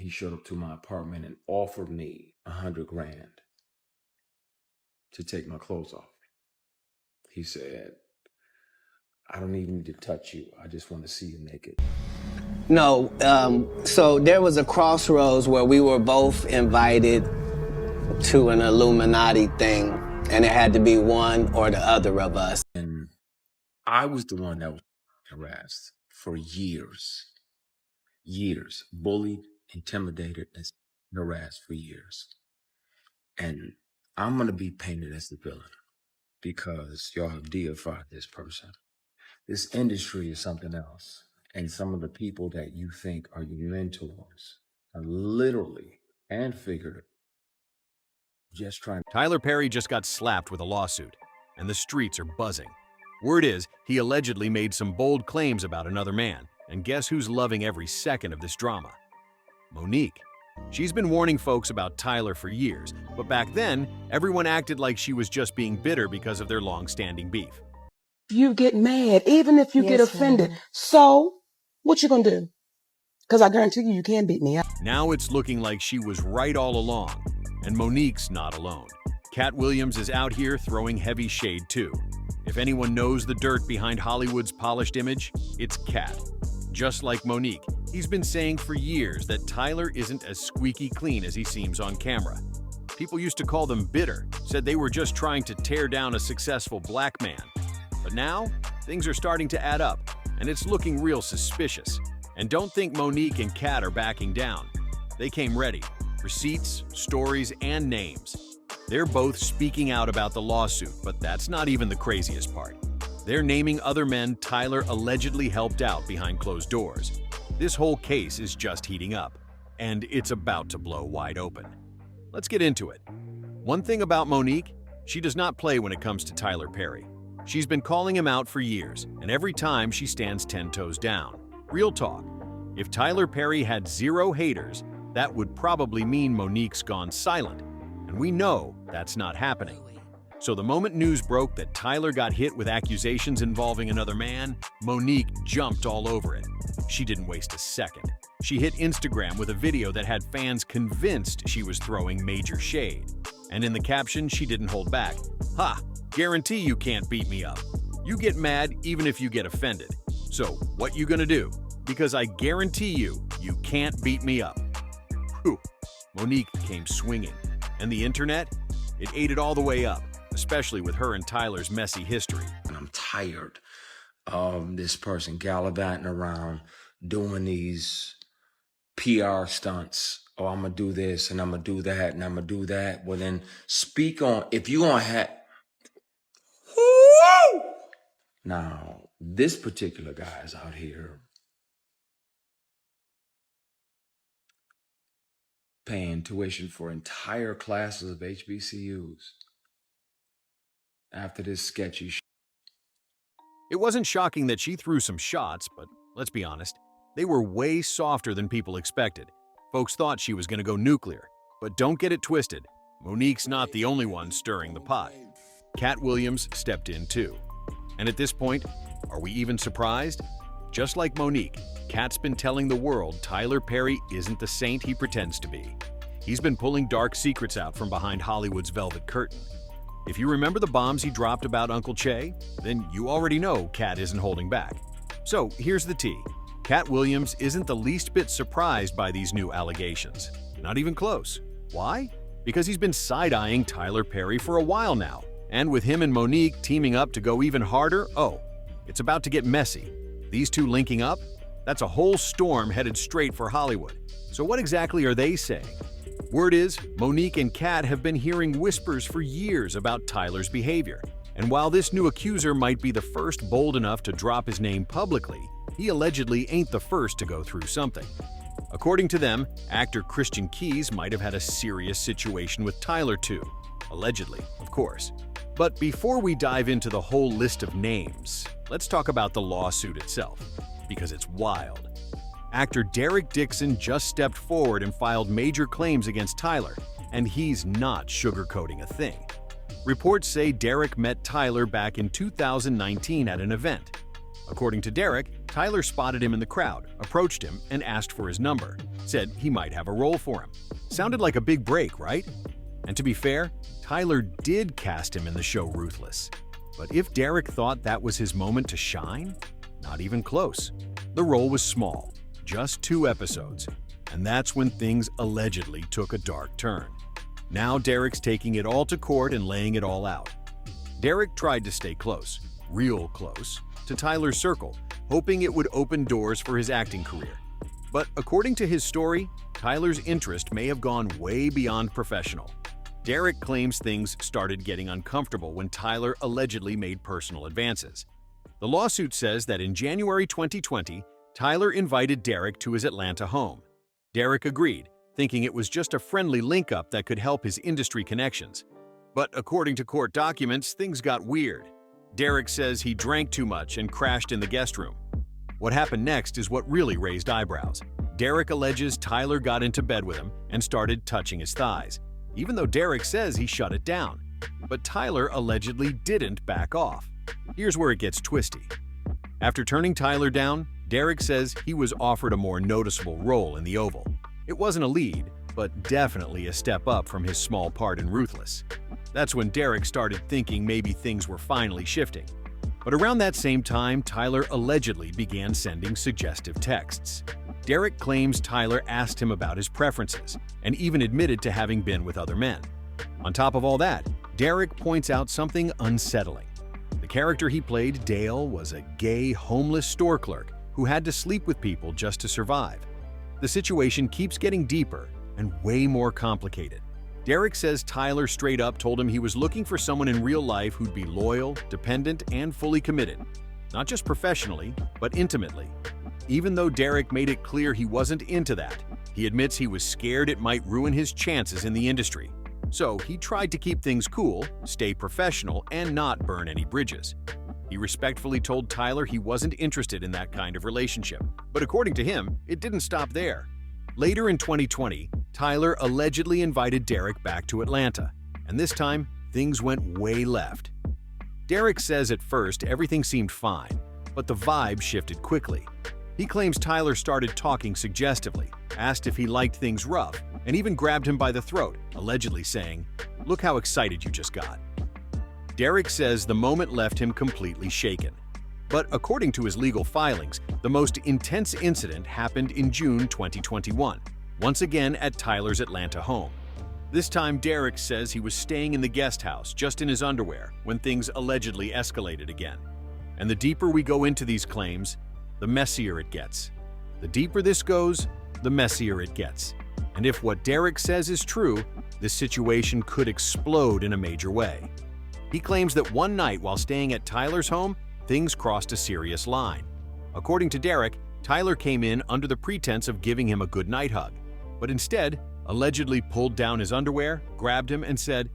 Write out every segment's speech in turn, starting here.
he showed up to my apartment and offered me $100 grand to take my clothes off. He said, I don't even need to touch you. I just want to see you naked. No, so there was a crossroads where we were both invited to an Illuminati thing, and it had to be one or the other of us. And I was the one that was harassed for years, bullied, intimidated, and harassed for years. And I'm going to be painted as the villain because y'all have deified this person. This industry is something else. And some of the people that you think are your mentors are literally and figuratively just trying. Tyler Perry just got slapped with a lawsuit, and the streets are buzzing. Word is, he allegedly made some bold claims about another man, and guess who's loving every second of this drama? Monique. She's been warning folks about Tyler for years, but back then, everyone acted like she was just being bitter because of their long-standing beef. You get mad, even if you get offended. So, what you gonna do? Because I guarantee you, you can beat me up. Now it's looking like she was right all along, and Monique's not alone. Katt Williams is out here throwing heavy shade too. If anyone knows the dirt behind Hollywood's polished image, it's Katt. Just like Monique, he's been saying for years that Tyler isn't as squeaky clean as he seems on camera. People used to call them bitter, said they were just trying to tear down a successful black man. But now, things are starting to add up, and it's looking real suspicious. And don't think Monique and Katt are backing down. They came ready. Receipts, stories, and names. They're both speaking out about the lawsuit, but that's not even the craziest part. They're naming other men Tyler allegedly helped out behind closed doors. This whole case is just heating up, and it's about to blow wide open. Let's get into it. One thing about Monique, she does not play when it comes to Tyler Perry. She's been calling him out for years, and every time she stands 10 toes down. Real talk. If Tyler Perry had 0 haters, that would probably mean Monique's gone silent, and we know that's not happening. So the moment news broke that Tyler got hit with accusations involving another man, Monique jumped all over it. She didn't waste a second. She hit Instagram with a video that had fans convinced she was throwing major shade. And in the caption, she didn't hold back. Ha! Guarantee you can't beat me up. You get mad even if you get offended. So what you gonna do? Because I guarantee you, you can't beat me up. Whew. Monique came swinging. And the internet? It ate it all the way up, especially with her and Tyler's messy history. And I'm tired of this person gallivanting around doing these PR stunts. Oh, I'm going to do this and I'm going to do that and I'm going to do that. Well, then speak on, if you going to have... Now, this particular guy is out here paying tuition for entire classes of HBCUs after this sketchy shit. It wasn't shocking that she threw some shots, but let's be honest, they were way softer than people expected. Folks thought she was going to go nuclear, but don't get it twisted. Monique's not the only one stirring the pot. Katt Williams stepped in too. And at this point, are we even surprised? Just like Monique, Katt's been telling the world Tyler Perry isn't the saint he pretends to be. He's been pulling dark secrets out from behind Hollywood's velvet curtain. If you remember the bombs he dropped about Uncle Che, then you already know Katt isn't holding back. So here's the tea. Katt Williams isn't the least bit surprised by these new allegations. Not even close. Why? Because he's been side-eyeing Tyler Perry for a while now. And with him and Monique teaming up to go even harder, oh, it's about to get messy. These two linking up? That's a whole storm headed straight for Hollywood. So what exactly are they saying? Word is, Monique and Katt have been hearing whispers for years about Tyler's behavior. And while this new accuser might be the first bold enough to drop his name publicly, he allegedly ain't the first to go through something. According to them, actor Christian Keys might have had a serious situation with Tyler too. Allegedly, of course. But before we dive into the whole list of names, let's talk about the lawsuit itself, because it's wild. Actor Derek Dixon just stepped forward and filed major claims against Tyler, and he's not sugarcoating a thing. Reports say Derek met Tyler back in 2019 at an event. According to Derek, Tyler spotted him in the crowd, approached him, and asked for his number. Said he might have a role for him. Sounded like a big break, right? And to be fair, Tyler did cast him in the show Ruthless. But if Derek thought that was his moment to shine, not even close. The role was small, just 2 episodes, and that's when things allegedly took a dark turn. Now Derek's taking it all to court and laying it all out. Derek tried to stay close, real close, to Tyler's circle, hoping it would open doors for his acting career. But according to his story, Tyler's interest may have gone way beyond professional. Derek claims things started getting uncomfortable when Tyler allegedly made personal advances. The lawsuit says that in January 2020, Tyler invited Derek to his Atlanta home. Derek agreed, thinking it was just a friendly link-up that could help his industry connections. But according to court documents, things got weird. Derek says he drank too much and crashed in the guest room. What happened next is what really raised eyebrows. Derek alleges Tyler got into bed with him and started touching his thighs, even though Derek says he shut it down. But Tyler allegedly didn't back off. Here's where it gets twisty. After turning Tyler down, Derek says he was offered a more noticeable role in The Oval. It wasn't a lead, but definitely a step up from his small part in Ruthless. That's when Derek started thinking maybe things were finally shifting. But around that same time, Tyler allegedly began sending suggestive texts. Derek claims Tyler asked him about his preferences and even admitted to having been with other men. On top of all that, Derek points out something unsettling. The character he played, Dale, was a gay, homeless store clerk who had to sleep with people just to survive. The situation keeps getting deeper and way more complicated. Derek says Tyler straight up told him he was looking for someone in real life who'd be loyal, dependent, and fully committed. Not just professionally, but intimately. Even though Derek made it clear he wasn't into that, he admits he was scared it might ruin his chances in the industry. So he tried to keep things cool, stay professional, and not burn any bridges. He respectfully told Tyler he wasn't interested in that kind of relationship, but according to him, it didn't stop there. Later in 2020, Tyler allegedly invited Derek back to Atlanta, and this time, things went way left. Derek says at first everything seemed fine, but the vibe shifted quickly. He claims Tyler started talking suggestively, asked if he liked things rough, and even grabbed him by the throat, allegedly saying, "Look how excited you just got." Derek says the moment left him completely shaken. But according to his legal filings, the most intense incident happened in June 2021, once again at Tyler's Atlanta home. This time, Derek says he was staying in the guest house just in his underwear when things allegedly escalated again. And the deeper we go into these claims, the messier it gets. The deeper this goes, the messier it gets. And if what Derek says is true, this situation could explode in a major way. He claims that one night while staying at Tyler's home, things crossed a serious line. According to Derek, Tyler came in under the pretense of giving him a goodnight hug, but instead allegedly pulled down his underwear, grabbed him, and said,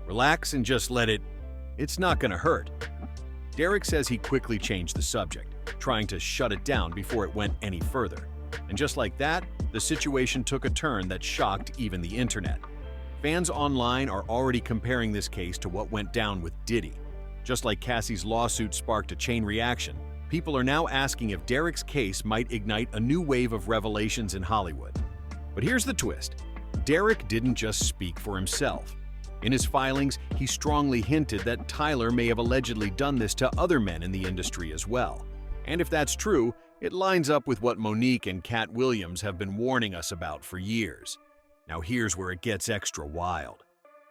"Relax and just let it. It's not gonna hurt." Derek says he quickly changed the subject, trying to shut it down before it went any further. And just like that, the situation took a turn that shocked even the internet. Fans online are already comparing this case to what went down with Diddy. Just like Cassie's lawsuit sparked a chain reaction, people are now asking if Derek's case might ignite a new wave of revelations in Hollywood. But here's the twist. Derek didn't just speak for himself. In his filings, he strongly hinted that Tyler may have allegedly done this to other men in the industry as well. And if that's true, it lines up with what Monique and Katt Williams have been warning us about for years. Now here's where it gets extra wild.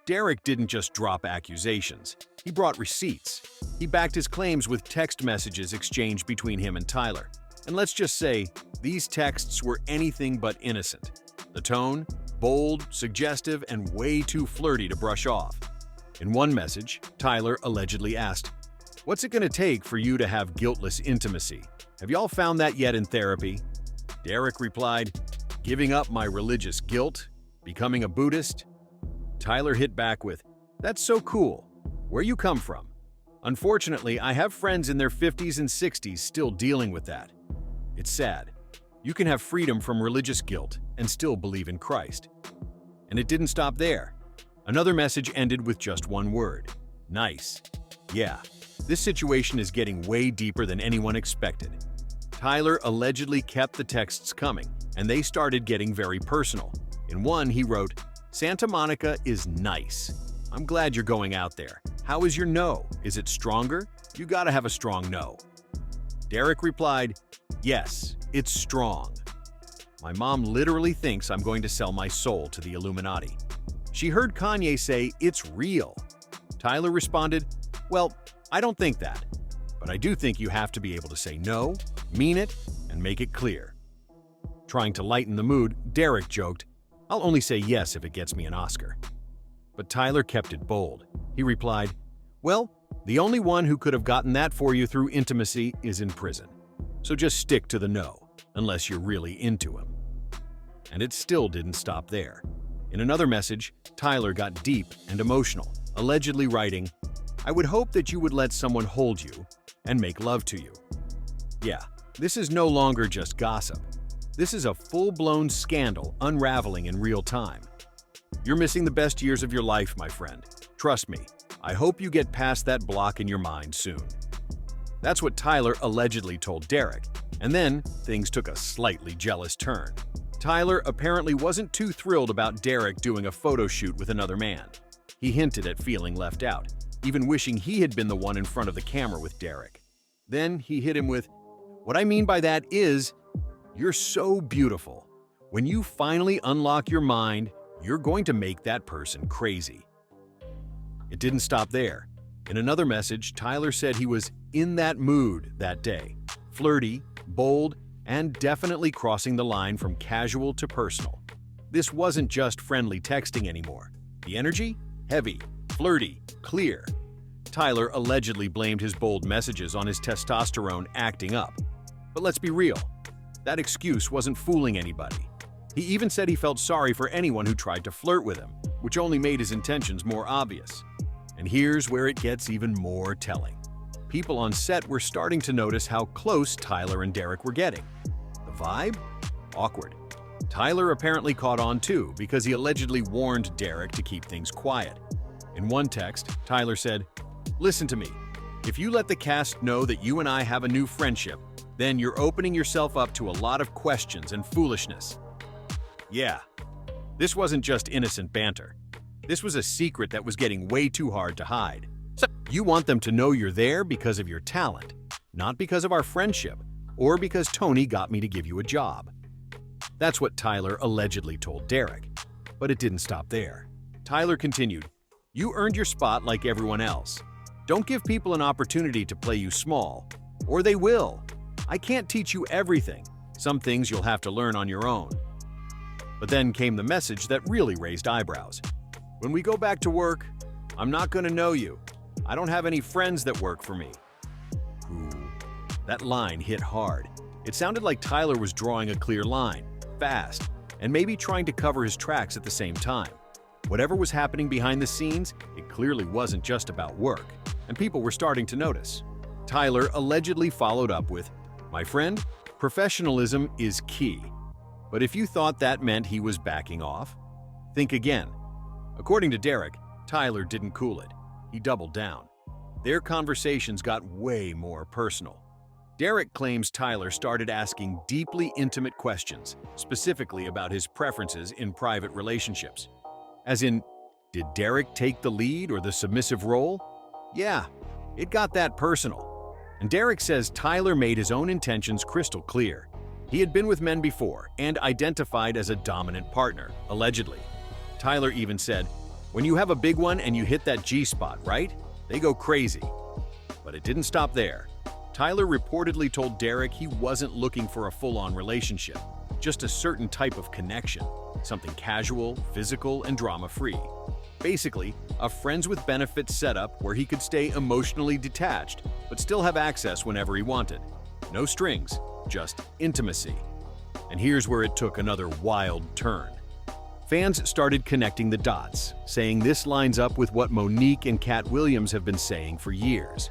Derek didn't just drop accusations, he brought receipts. He backed his claims with text messages exchanged between him and Tyler. And let's just say, these texts were anything but innocent. The tone, bold, suggestive, and way too flirty to brush off. In one message, Tyler allegedly asked, "What's it gonna take for you to have guiltless intimacy? Have y'all found that yet in therapy?" Derek replied, "Giving up my religious guilt? Becoming a Buddhist?" Tyler hit back with, "That's so cool. Where you come from? Unfortunately, I have friends in their 50s and 60s still dealing with that. It's sad. You can have freedom from religious guilt and still believe in Christ." And it didn't stop there. Another message ended with just one word: nice. Yeah, this situation is getting way deeper than anyone expected. Tyler allegedly kept the texts coming, and they started getting very personal. In one, he wrote, "Santa Monica is nice. I'm glad you're going out there. How is your no? Is it stronger? You gotta have a strong no." Derek replied, "Yes, it's strong. My mom literally thinks I'm going to sell my soul to the Illuminati. She heard Kanye say it's real." Tyler responded, "Well, I don't think that, but I do think you have to be able to say no, mean it, and make it clear." Trying to lighten the mood, Derek joked, "I'll only say yes if it gets me an Oscar." But Tyler kept it bold. He replied, "Well, the only one who could have gotten that for you through intimacy is in prison. So just stick to the no, unless you're really into him." And it still didn't stop there. In another message, Tyler got deep and emotional, allegedly writing, "I would hope that you would let someone hold you and make love to you." Yeah, this is no longer just gossip. This is a full-blown scandal unraveling in real time. You're missing the best years of your life, my friend. Trust me, I hope you get past that block in your mind soon. That's what Tyler allegedly told Derek, and then things took a slightly jealous turn. Tyler apparently wasn't too thrilled about Derek doing a photo shoot with another man. He hinted at feeling left out, even wishing he had been the one in front of the camera with Derek. Then he hit him with, "What I mean by that is, you're so beautiful. When you finally unlock your mind, you're going to make that person crazy." It didn't stop there. In another message, Tyler said he was in that mood that day, flirty, bold, and definitely crossing the line from casual to personal. This wasn't just friendly texting anymore. The energy? Heavy, flirty, clear. Tyler allegedly blamed his bold messages on his testosterone acting up. But let's be real, that excuse wasn't fooling anybody. He even said he felt sorry for anyone who tried to flirt with him, which only made his intentions more obvious. And here's where it gets even more telling. People on set were starting to notice how close Tyler and Derek were getting. The vibe? Awkward. Tyler apparently caught on too, because he allegedly warned Derek to keep things quiet. In one text, Tyler said, "Listen to me. If you let the cast know that you and I have a new friendship, then you're opening yourself up to a lot of questions and foolishness." Yeah, this wasn't just innocent banter. This was a secret that was getting way too hard to hide. You want them to know you're there because of your talent, not because of our friendship, or because Tony got me to give you a job. That's what Tyler allegedly told Derek. But it didn't stop there. Tyler continued, "You earned your spot like everyone else. Don't give people an opportunity to play you small, or they will. I can't teach you everything. Some things you'll have to learn on your own." But then came the message that really raised eyebrows. "When we go back to work, I'm not going to know you. I don't have any friends that work for me." Ooh, that line hit hard. It sounded like Tyler was drawing a clear line, fast, and maybe trying to cover his tracks at the same time. Whatever was happening behind the scenes, it clearly wasn't just about work, and people were starting to notice. Tyler allegedly followed up with, "My friend, professionalism is key. But if you thought that meant he was backing off, think again." According to Derek, Tyler didn't cool it. He doubled down. Their conversations got way more personal. Derek claims Tyler started asking deeply intimate questions, specifically about his preferences in private relationships. As in, did Derek take the lead or the submissive role? Yeah, it got that personal. And Derek says Tyler made his own intentions crystal clear. He had been with men before and identified as a dominant partner, allegedly. Tyler even said, "When you have a big one and you hit that G-spot, right? They go crazy." But it didn't stop there. Tyler reportedly told Derek he wasn't looking for a full-on relationship, just a certain type of connection, something casual, physical, and drama-free. Basically, a friends with benefits setup where he could stay emotionally detached, but still have access whenever he wanted. No strings, just intimacy. And here's where it took another wild turn. Fans started connecting the dots, saying this lines up with what Monique and Katt Williams have been saying for years.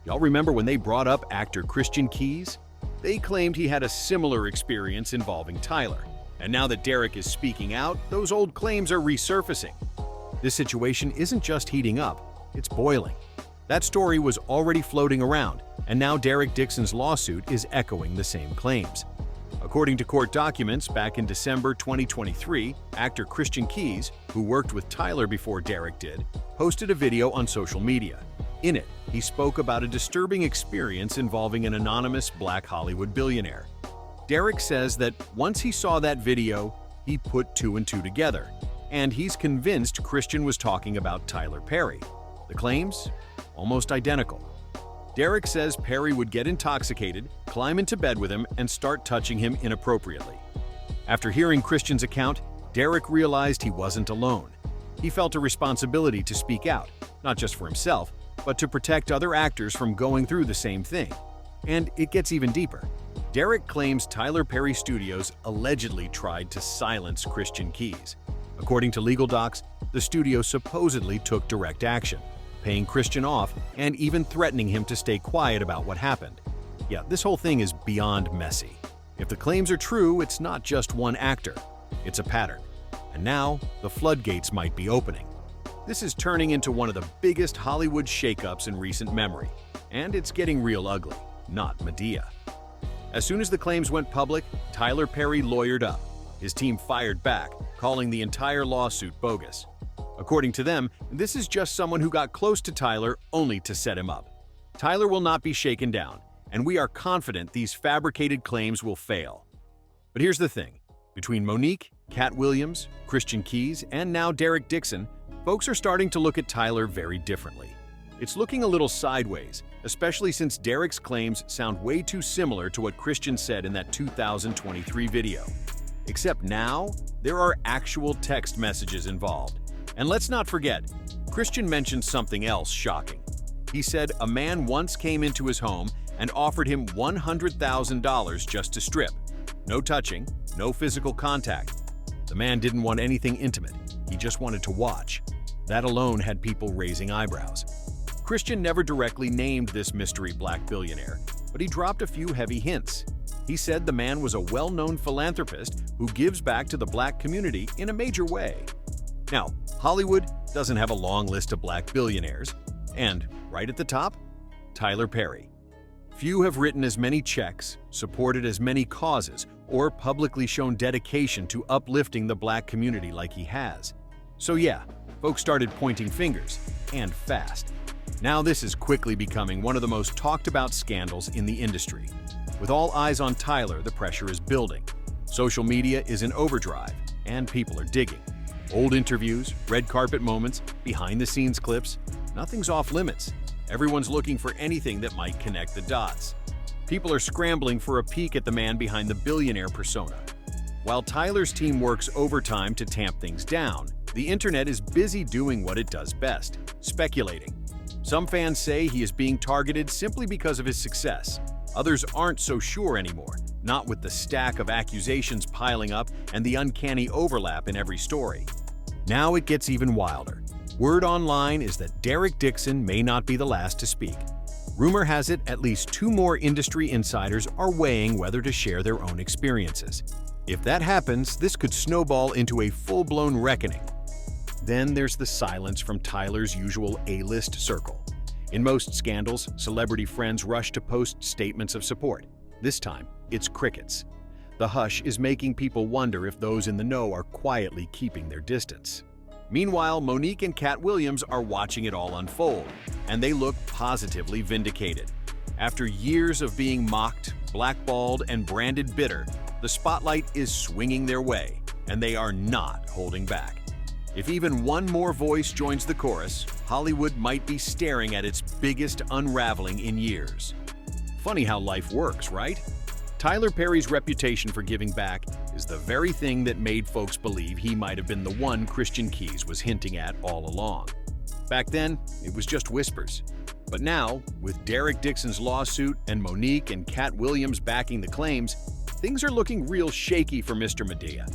Y'all remember when they brought up actor Christian Keys? They claimed he had a similar experience involving Tyler. And now that Derek is speaking out, those old claims are resurfacing. This situation isn't just heating up, it's boiling. That story was already floating around, and now Derek Dixon's lawsuit is echoing the same claims. According to court documents, back in December 2023, actor Christian Keyes, who worked with Tyler before Derek did, posted a video on social media. In it, he spoke about a disturbing experience involving an anonymous Black Hollywood billionaire. Derek says that once he saw that video, he put two and two together, and he's convinced Christian was talking about Tyler Perry. The claims? Almost identical. Derek says Perry would get intoxicated, climb into bed with him, and start touching him inappropriately. After hearing Christian's account, Derek realized he wasn't alone. He felt a responsibility to speak out, not just for himself, but to protect other actors from going through the same thing. And it gets even deeper. Derek claims Tyler Perry Studios allegedly tried to silence Christian Keyes. According to legal docs, the studio supposedly took direct action, paying Christian off and even threatening him to stay quiet about what happened. Yeah, this whole thing is beyond messy. If the claims are true, it's not just one actor, it's a pattern. And now, the floodgates might be opening. This is turning into one of the biggest Hollywood shakeups in recent memory, and it's getting real ugly, not Medea. As soon as the claims went public, Tyler Perry lawyered up. His team fired back, calling the entire lawsuit bogus. According to them, this is just someone who got close to Tyler only to set him up. Tyler will not be shaken down, and we are confident these fabricated claims will fail. But here's the thing. Between Monique, Katt Williams, Christian Keyes, and now Derek Dixon, folks are starting to look at Tyler very differently. It's looking a little sideways, especially since Derek's claims sound way too similar to what Christian said in that 2023 video. Except now, there are actual text messages involved. And let's not forget, Christian mentioned something else shocking. He said a man once came into his home and offered him $100,000 just to strip. No touching, no physical contact. The man didn't want anything intimate. He just wanted to watch. That alone had people raising eyebrows. Christian never directly named this mystery Black billionaire, but he dropped a few heavy hints. He said the man was a well-known philanthropist who gives back to the Black community in a major way. Now, Hollywood doesn't have a long list of Black billionaires, and right at the top, Tyler Perry. Few have written as many checks, supported as many causes, or publicly shown dedication to uplifting the Black community like he has. So yeah, folks started pointing fingers, and fast. Now this is quickly becoming one of the most talked about scandals in the industry. With all eyes on Tyler, the pressure is building. Social media is in overdrive, and people are digging. Old interviews, red carpet moments, behind-the-scenes clips, nothing's off limits. Everyone's looking for anything that might connect the dots. People are scrambling for a peek at the man behind the billionaire persona. While Tyler's team works overtime to tamp things down, the internet is busy doing what it does best, speculating. Some fans say he is being targeted simply because of his success. Others aren't so sure anymore, not with the stack of accusations piling up and the uncanny overlap in every story. Now it gets even wilder. Word online is that Derek Dixon may not be the last to speak. Rumor has it at least two more industry insiders are weighing whether to share their own experiences. If that happens, this could snowball into a full-blown reckoning. Then there's the silence from Tyler's usual A-list circle. In most scandals, celebrity friends rush to post statements of support. This time, it's crickets. The hush is making people wonder if those in the know are quietly keeping their distance. Meanwhile, Monique and Katt Williams are watching it all unfold, and they look positively vindicated. After years of being mocked, blackballed, and branded bitter, the spotlight is swinging their way, and they are not holding back. If even one more voice joins the chorus, Hollywood might be staring at its biggest unraveling in years. Funny how life works, right? Tyler Perry's reputation for giving back is the very thing that made folks believe he might have been the one Christian Keyes was hinting at all along. Back then, it was just whispers. But now, with Derek Dixon's lawsuit and Monique and Katt Williams backing the claims, things are looking real shaky for Mr. Medea.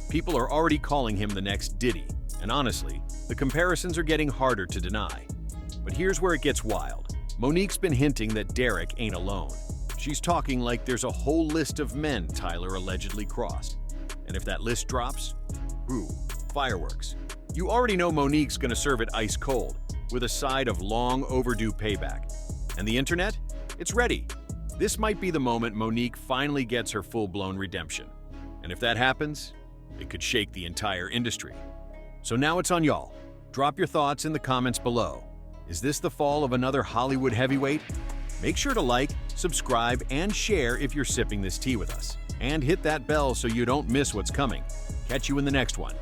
People are already calling him the next Diddy, and honestly, the comparisons are getting harder to deny. But here's where it gets wild. Monique's been hinting that Derek ain't alone. She's talking like there's a whole list of men Tyler allegedly crossed. And if that list drops, fireworks. You already know Monique's gonna serve it ice cold, with a side of long overdue payback. And the internet? It's ready. This might be the moment Monique finally gets her full-blown redemption. And if that happens, it could shake the entire industry. So now it's on y'all. Drop your thoughts in the comments below. Is this the fall of another Hollywood heavyweight? Make sure to like, subscribe, and share if you're sipping this tea with us. And hit that bell so you don't miss what's coming. Catch you in the next one.